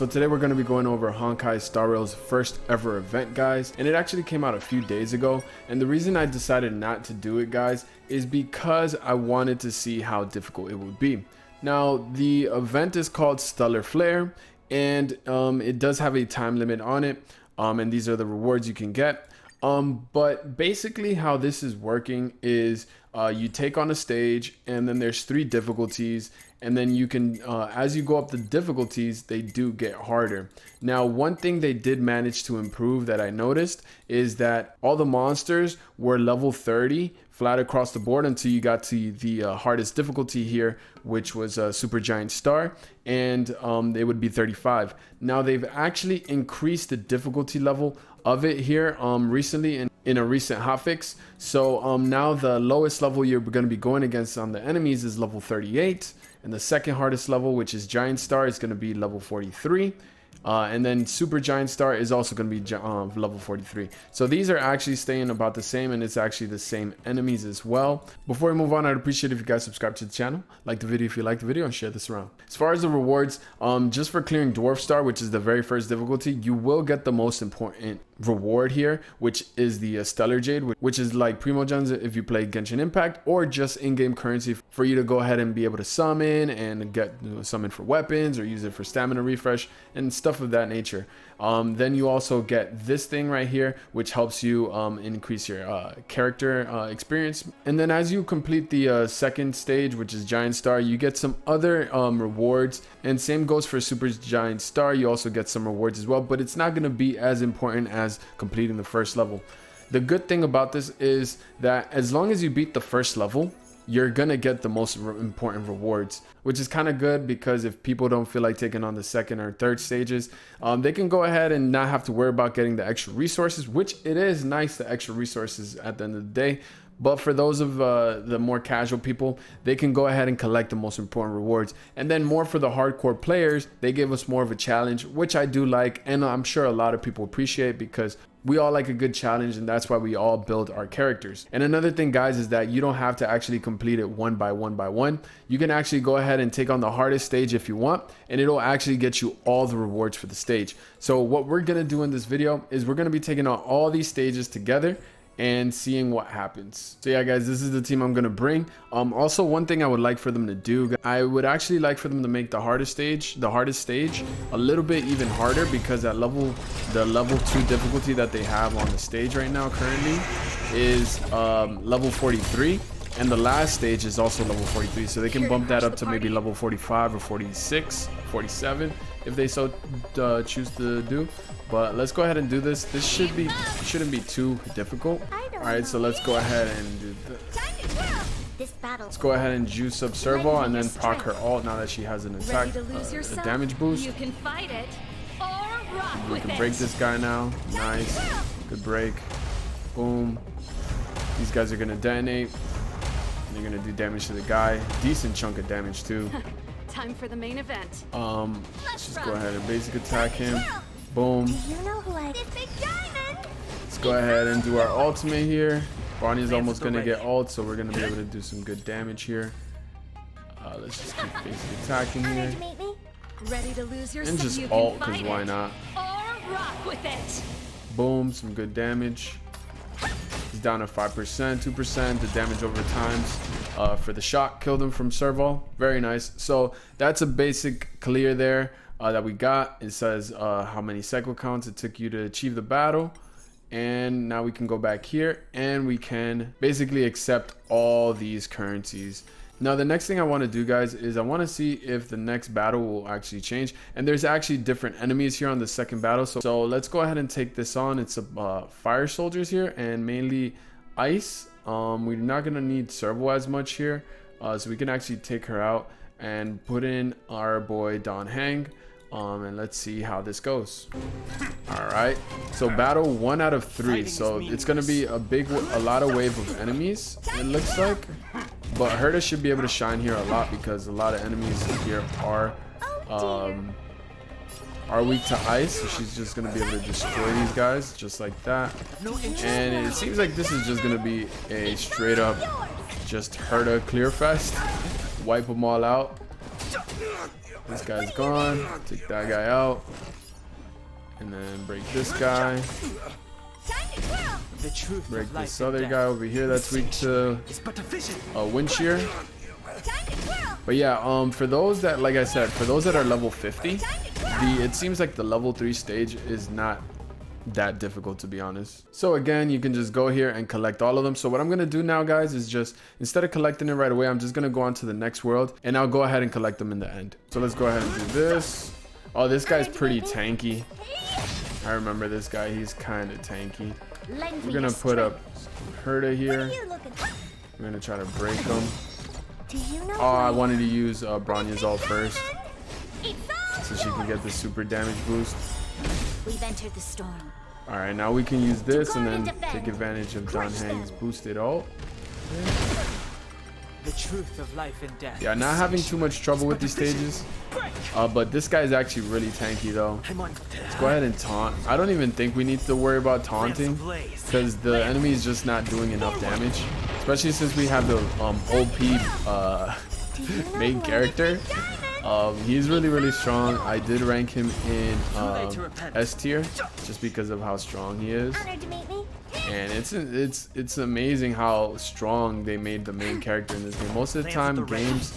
So today we're going to be going over Honkai Star Rail's first ever event, guys, and it actually came out a few days ago. And the reason I decided not to do it, guys, is because I wanted to see how difficult it would be. Now the event is called Stellar Flare, and it does have a time limit on it, and these are the rewards you can get. But basically how this is working is you take on a stage, and then there's 3 difficulties, and then you can as you go up the difficulties, they do get harder. Now one thing they did manage to improve that I noticed is that all the monsters were level 30 flat across the board until you got to the hardest difficulty here, which was Super Giant Star, and it would be 35. Now they've actually increased the difficulty level of it here recently in a recent hotfix. So now the lowest level you're going to be going against on the enemies is level 38, and the second hardest level, which is Giant Star, is going to be level 43. And then Super Giant Star is also going to be level 43. So these are actually staying about the same, and it's actually the same enemies as well. Before we move on, I'd appreciate if you guys subscribe to the channel, like the video if you like the video, and share this around. As far as the rewards, just for clearing Dwarf Star, which is the very first difficulty, you will get the most important reward here, which is the Stellar Jade, which is like Primogems if you play Genshin Impact, or just in-game currency for you to go ahead and be able to summon and get summon for weapons, or use it for stamina refresh and stuff of that nature. Then you also get this thing right here, which helps you increase your character experience. And then as you complete the second stage, which is Giant Star, you get some other rewards, and same goes for Super Giant Star. You also get some rewards as well, but it's not going to be as important as completing the first level. The good thing about this is that as long as you beat the first level, you're gonna get the most important rewards, which is kind of good, because if people don't feel like taking on the second or third stages, they can go ahead and not have to worry about getting the extra resources, which it is nice, the extra resources at the end of the day. But for those of the more casual people, they can go ahead and collect the most important rewards. And then more for the hardcore players, they give us more of a challenge, which I do like, and I'm sure a lot of people appreciate, because we all like a good challenge, and that's why we all build our characters. And another thing, guys, is that you don't have to actually complete it one by one. You can actually go ahead and take on the hardest stage if you want, and it'll actually get you all the rewards for the stage. So what we're gonna do in this video is we're gonna be taking on all these stages together and seeing what happens. So yeah, guys, this is the team I'm gonna bring. Also, one thing I would like for them to do, I would actually like for them to make the hardest stage a little bit even harder, because at the level 2 difficulty that they have on the stage right now currently is level 43, and the last stage is also level 43, so they can bump that up to maybe level 45 or 46, 47 if they so choose to do. But let's go ahead and do this. This shouldn't be too difficult. All right, so let's go ahead and do this. Let's go ahead and juice up Serval, and then proc her ult now that she has an attack, a damage boost. You can fight it or rock We with can break this guy now. Nice, good break. Boom. These guys are gonna detonate. And they're gonna do damage to the guy. Decent chunk of damage too. Time for the main event. Let's just go ahead and basic attack him. Boom. Let's go ahead and do our ultimate here. Bonnie's almost gonna get ult, so we're gonna be able to do some good damage here. Let's just keep basic attacking here. Ready to lose your And just ult, because why not? Or rock with it. Boom, some good damage. He's down to 5%, 2%. The damage over times for the shot killed him from Serval. Very nice. So that's a basic clear there that we got. It says how many cycle counts it took you to achieve the battle. And now we can go back here, and we can basically accept all these currencies. Now the next thing I want to do, guys, is I want to see if the next battle will actually change. And there's actually different enemies here on the second battle. So let's go ahead and take this on. It's fire soldiers here, and mainly ice. We're not going to need Serval as much here. So we can actually take her out and put in our boy Don Hang. And let's see how this goes. All right, so battle 1 out of 3, so it's gonna be a lot of wave of enemies, it looks like. But Herta should be able to shine here a lot, because a lot of enemies here are weak to ice, so she's just gonna be able to destroy these guys just like that. And it seems like this is just gonna be a straight up just Herta clear fest, wipe them all out. This guy's gone. Take that guy out. And then break this guy. The truth Break of life this and other death. guy over here. That's weak to It's but a vision. wind shear. But yeah, for those that, like I said, for those that are level 50, it seems like the level 3 stage is not that difficult, to be honest. So again, you can just go here and collect all of them. So what I'm gonna do now, guys, is just instead of collecting it right away, I'm just gonna go on to the next world and I'll go ahead and collect them in the end. So let's go ahead and do this. Oh, this guy's pretty tanky. I remember this guy. He's kind of tanky. We're gonna put up Herta here. We're gonna try to break him. Oh, I wanted to use Bronya's ult first so she can get the super damage boost. We've entered the storm. All right, now we can use this and then take advantage of Dan Heng's boosted ult. The truth of life and death. Yeah, not having too much trouble with these stages. But this guy is actually really tanky though. Let's go ahead and taunt. I don't even think we need to worry about taunting because the enemy is just not doing enough damage. Especially since we have the OP main character. He's really strong. I did rank him in S tier just because of how strong he is. And it's amazing how strong they made the main character in this game. Most of the time games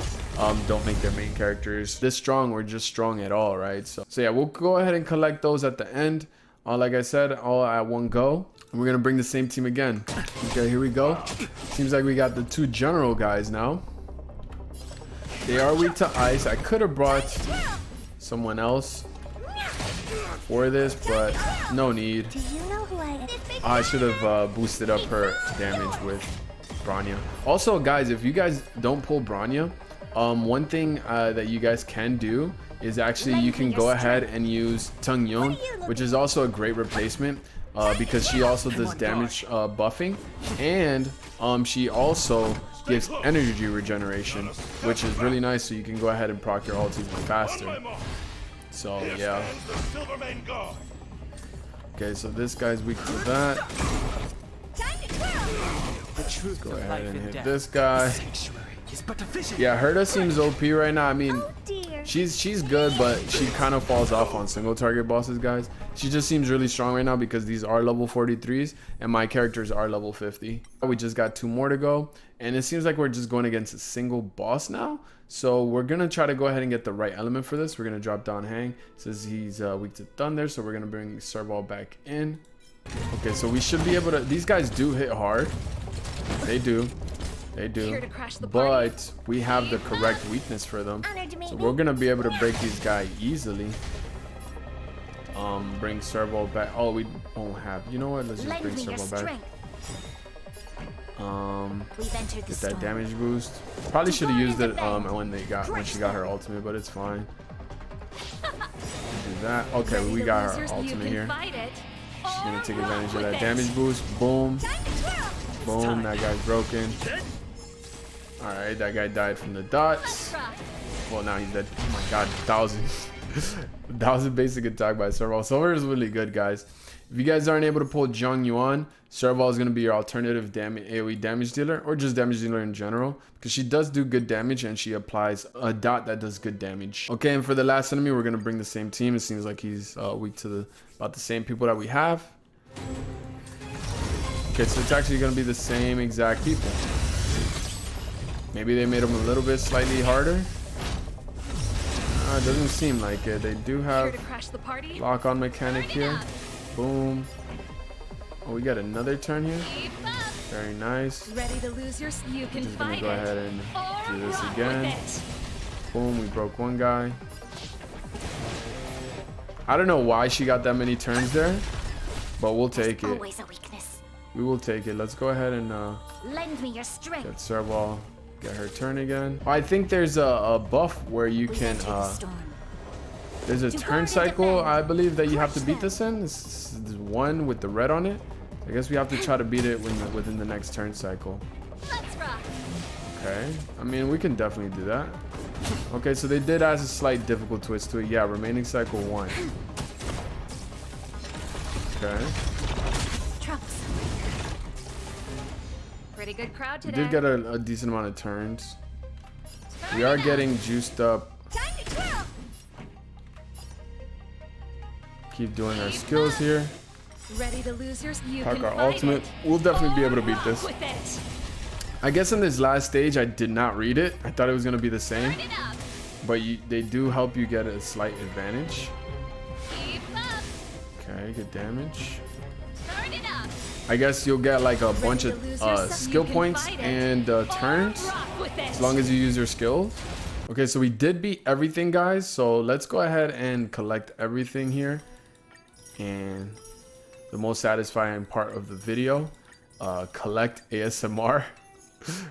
don't make their main characters this strong or just strong at all, right? So yeah, we'll go ahead and collect those at the end. Like I said, all at one go. And we're gonna bring the same team again. Okay, here we go. Seems like we got the 2 general guys now. They are weak to ice. I could have brought someone else for this, but no need. I should have boosted up her damage with Bronya. Also, guys, if you guys don't pull Bronya, one thing that you guys can do is actually you can go ahead and use Tung Yun, which is also a great replacement because she also does damage buffing, and she also gives energy regeneration, which is really nice, so you can go ahead and proc your ulti faster. So yeah. Okay, so this guy's weak to that. Go ahead and hit this guy. Yeah, Herta seems OP right now. I mean, she's good, but she kind of falls off on single target bosses, guys. She just seems really strong right now because these are level 43s and my characters are level 50. We just got 2 more to go, and it seems like we're just going against a single boss now. So we're gonna try to go ahead and get the right element for this. We're gonna drop down Hang. Says he's weak to thunder, so we're gonna bring Serval back in. Okay, so we should be able to. These guys do hit hard. They do. They do. But we have the correct weakness for them, so we're gonna be able to break these guys easily. Bring Serval back. Oh, we won't have. You know what? Let's just bring Serval back. Get that damage boost. Probably should have used it when she got her ultimate, but it's fine. Do that. Okay, we got her ultimate here. She's gonna take advantage of that damage boost. Boom. Boom. That guy's broken. Alright, that guy died from the dots. Well, now he's dead. Oh my god, 1,000 basic attack by Serval. Silver is really good, guys. If you guys aren't able to pull Zhang Yuan, Serval is going to be your alternative AoE damage dealer, or just damage dealer in general, because she does do good damage and she applies a dot that does good damage. Okay, and for the last enemy, we're going to bring the same team. It seems like he's weak to about the same people that we have. Okay, so it's actually going to be the same exact people. Maybe they made them a little bit slightly harder. It doesn't seem like it. They do have lock-on mechanic here. Boom. Oh, we got another turn here. Very nice. Ready to lose your you can Just gonna fight go ahead it. and do this again. Boom, we broke one guy. I don't know why she got that many turns there, but we'll take it. Always a weakness. We will take it. Let's go ahead and Lend me your strength. get Serval, get her turn again. I think there's a buff where you can there's a turn cycle, I believe, that you have to beat this in. This is one with the red on it. I guess we have to try to beat it within the next turn cycle. Let's rock. Okay, I mean, we can definitely do that. Okay, so they did add a slight difficult twist to it. Yeah, remaining cycle 1. Okay. Pretty good crowd We today. did get a decent amount of turns. We are getting juiced up Keep doing our skills here. Ready to lose your. You Pack can our fight ultimate. it. We'll definitely be able to beat this. With it. I guess in this last stage, I did not read it. I thought it was gonna be the same, Turn it up. but they do help you get a slight advantage. Keep up. Okay, good damage. Turn it up. I guess you'll get like a bunch to of lose yourself? skill You can points fight it. and turns, Rock with it. as long as you use your skills. Okay, so we did beat everything, guys. So let's go ahead and collect everything here. And the most satisfying part of the video, collect ASMR.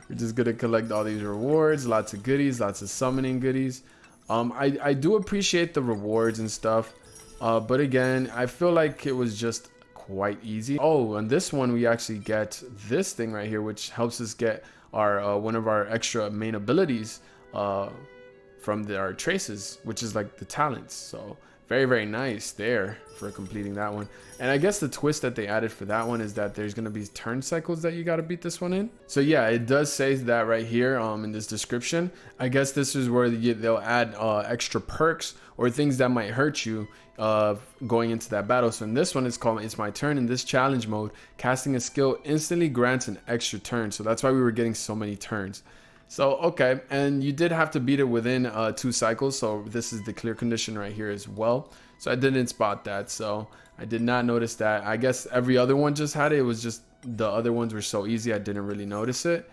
We're just gonna collect all these rewards, lots of goodies, lots of summoning goodies. I do appreciate the rewards and stuff, but again, I feel like it was just quite easy. Oh, and this one we actually get this thing right here, which helps us get our one of our extra main abilities from our traces, which is like the talents. So very, very nice there for completing that one. And I guess the twist that they added for that one is that there's going to be turn cycles that you got to beat this one in. So yeah, it does say that right here in this description. I guess this is where they'll add extra perks or things that might hurt you going into that battle. So in this one, it's called It's My Turn. In this challenge mode, casting a skill instantly grants an extra turn. So that's why we were getting so many turns. So, okay, and you did have to beat it within 2 cycles, so this is the clear condition right here as well. So I didn't spot that, so I did not notice that. I guess every other one just had it. It was just the other ones were so easy, I didn't really notice it.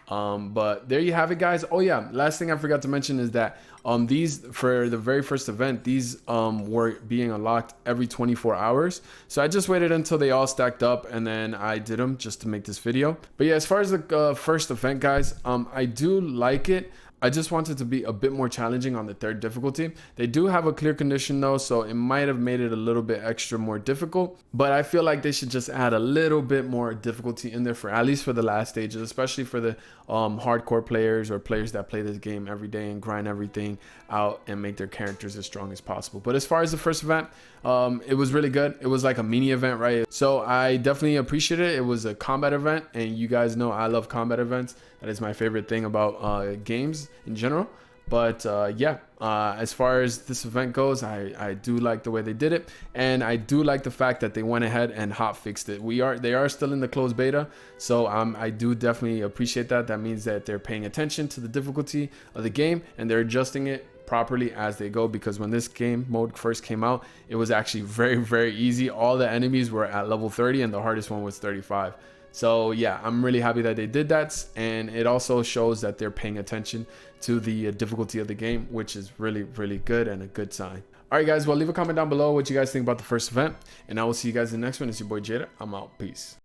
But there you have it, guys. Oh yeah, last thing I forgot to mention is that these, for the very first event, these were being unlocked every 24 hours. So I just waited until they all stacked up and then I did them just to make this video. But yeah, as far as the first event, guys, I do like it. I just wanted to be a bit more challenging on the 3rd difficulty. They do have a clear condition though, so it might have made it a little bit extra more difficult, but I feel like they should just add a little bit more difficulty in there for at least for the last stages, especially for the hardcore players or players that play this game every day and grind everything out and make their characters as strong as possible. But as far as the first event, it was really good. It was like a mini event, right? So I definitely appreciate it. It was a combat event, and you guys know I love combat events. That is my favorite thing about games in general. But yeah, as far as this event goes, I do like the way they did it, and I do like the fact that they went ahead and hot fixed it. They are still in the closed beta, so I do definitely appreciate that. That means that they're paying attention to the difficulty of the game and they're adjusting it properly as they go, because when this game mode first came out, it was actually very, very easy. All the enemies were at level 30 and the hardest one was 35. So yeah, I'm really happy that they did that, and it also shows that they're paying attention to the difficulty of the game, which is really, really good and a good sign. All right, guys, well, leave a comment down below what you guys think about the first event, and I will see you guys in the next one. It's your boy Jada. I'm out. Peace.